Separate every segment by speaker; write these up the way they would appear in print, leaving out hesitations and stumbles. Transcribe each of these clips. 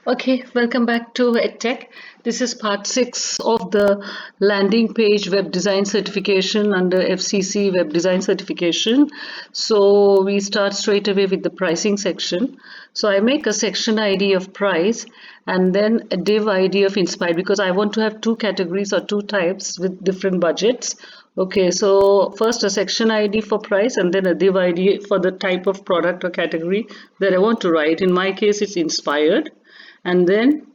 Speaker 1: Okay, welcome back to edtech. This is part 6 of the landing page web design certification under FCC web design certification. So we start straight away with the pricing section. So I make a section ID of price and then a div ID of inspired because I want to have two categories or two types with different budgets. Okay, so first a section ID for price and then a div ID for the type of product or category that I want to write. In my case, it's inspired. And then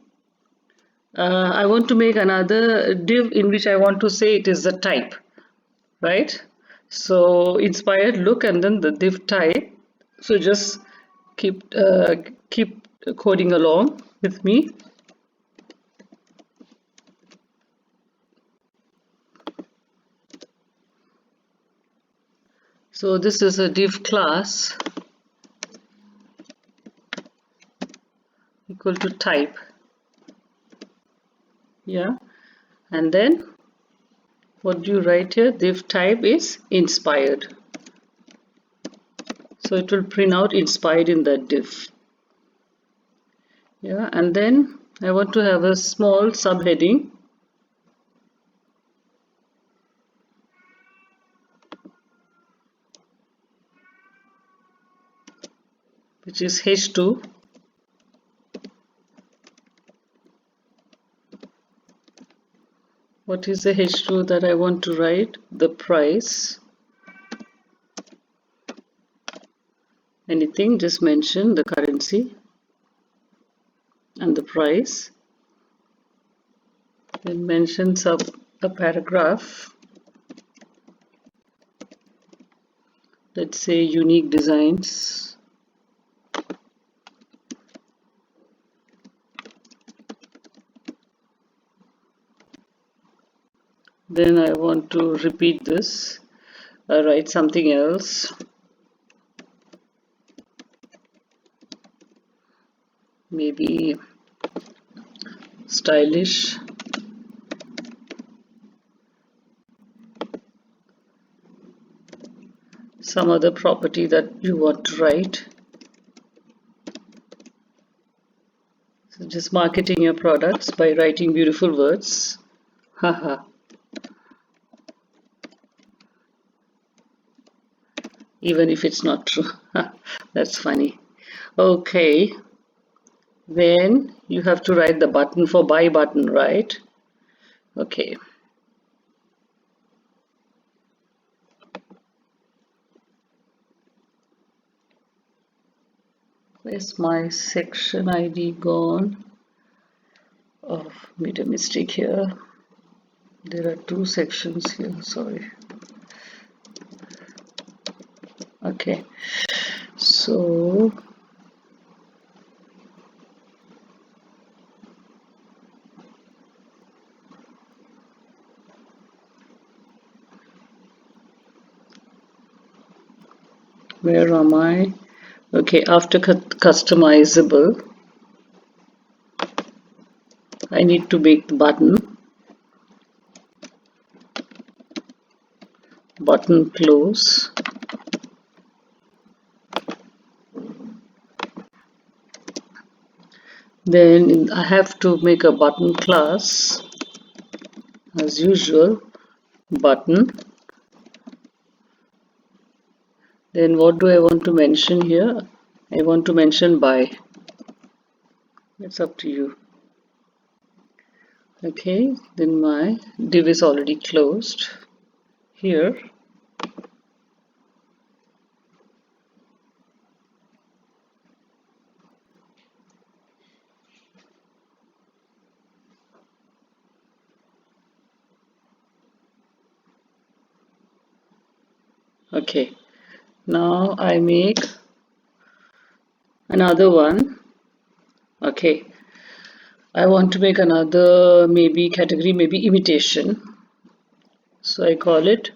Speaker 1: I want to make another div in which I want to say it is the type, right? So inspired look and then the div type. So just keep coding along with me. So this is a div class equal to type. Yeah, and then what do you write here? Div type is inspired. So it will print out inspired in that div. Yeah, and then I want to have a small subheading which is H2. What is the H2 that I want to write? The price. Anything, just mention the currency and the price. Then mention a paragraph. Let's say unique designs. Then I want to repeat this, write something else. Maybe stylish. Some other property that you want to write. So just marketing your products by writing beautiful words. Haha. Even if it's not true. That's funny. Okay, then you have to write the button for buy button, right? Okay. Where's my section ID gone? Oh, made a mistake here. There are two sections here, sorry. Okay, so where am I? Okay, after customizable, I need to make the button close. Then I have to make a button class as usual, button. Then what do I want to mention here? I want to mention buy. It's up to you. Okay, then my div is already closed here. Okay, now I make another one. Okay, I want to make another maybe category, maybe imitation. So I call it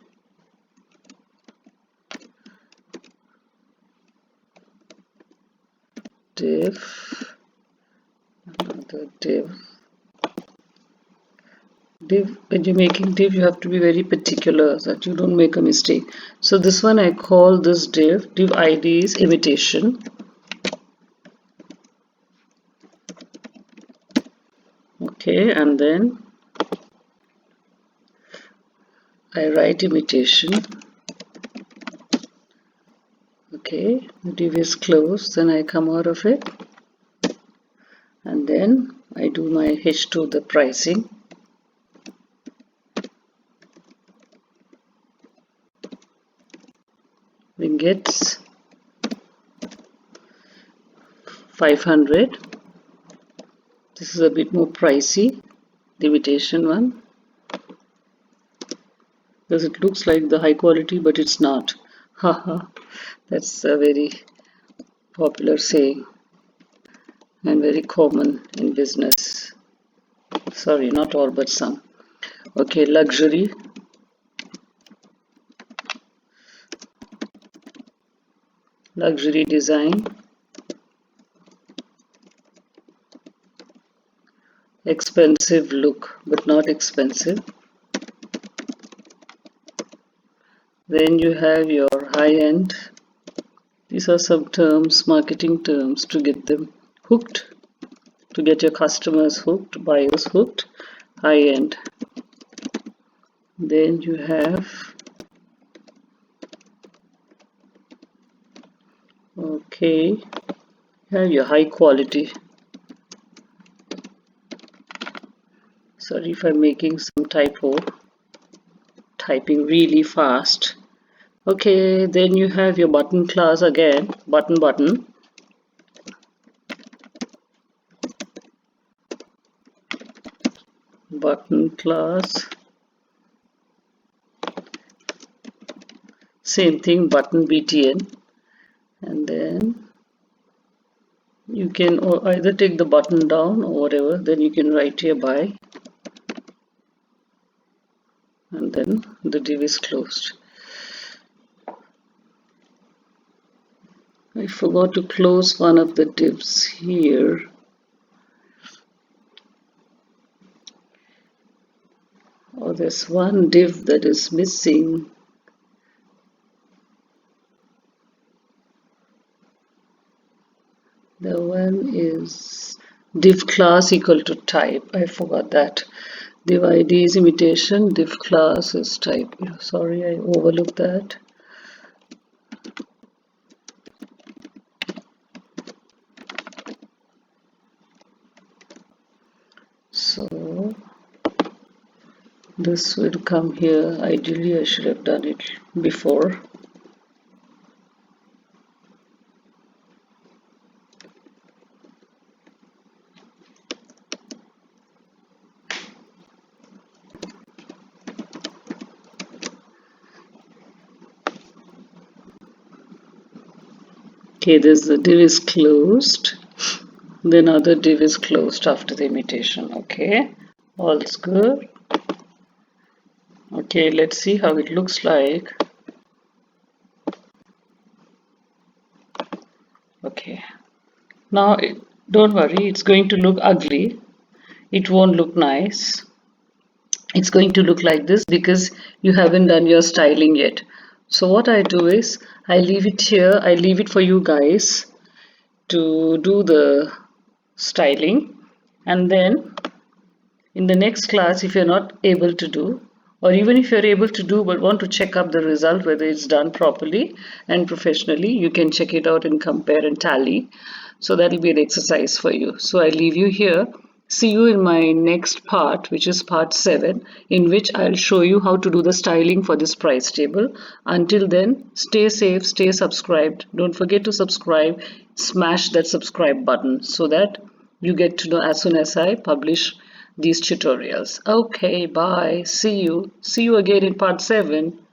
Speaker 1: div, another div. When you're making div, you have to be very particular that you don't make a mistake. So this one I call this div ID is imitation. Okay, and then I write imitation. Okay, the div is closed, then I come out of it, and then I do my H2, the pricing. Ringgits 500. This is a bit more pricey, the imitation one, because it looks like the high quality, but it's not. Haha, that's a very popular saying and very common in business. Sorry, not all, but some. Okay, luxury. Luxury design. Expensive look, but not expensive. Then you have your high-end. These are some terms, marketing terms, to get them hooked, to get your customers hooked, buyers hooked. High-end. Then you have, okay, you have your high quality. Sorry if I'm making some typo, typing really fast. Okay, then you have your button class again, button. Button class, same thing, button btn, and then you can either take the button down or whatever, then you can write here by, and then the div is closed. I forgot to close one of the divs here. Oh, there's one div that is missing. The one is div class equal to type. I forgot that. Div ID is imitation, div class is type. Sorry, I overlooked that. So this will come here. Ideally, I should have done it before. Okay, the div is closed. Then other div is closed after the imitation. Okay, all's good. Okay, let's see how it looks like. Okay, now don't worry, it's going to look ugly. It won't look nice. It's going to look like this because you haven't done your styling yet. So what I do is I leave it here. I leave it for you guys to do the styling, and then in the next class, if you're not able to do, or even if you're able to do but want to check up the result whether it's done properly and professionally, you can check it out and compare and tally. So that'll be an exercise for you. So I leave you here. See you in my next part, which is part 7, in which I'll show you how to do the styling for this price table. Until then, stay safe, stay subscribed. Don't forget to subscribe, smash that subscribe button so that you get to know as soon as I publish these tutorials. Okay, bye. See you again in part 7.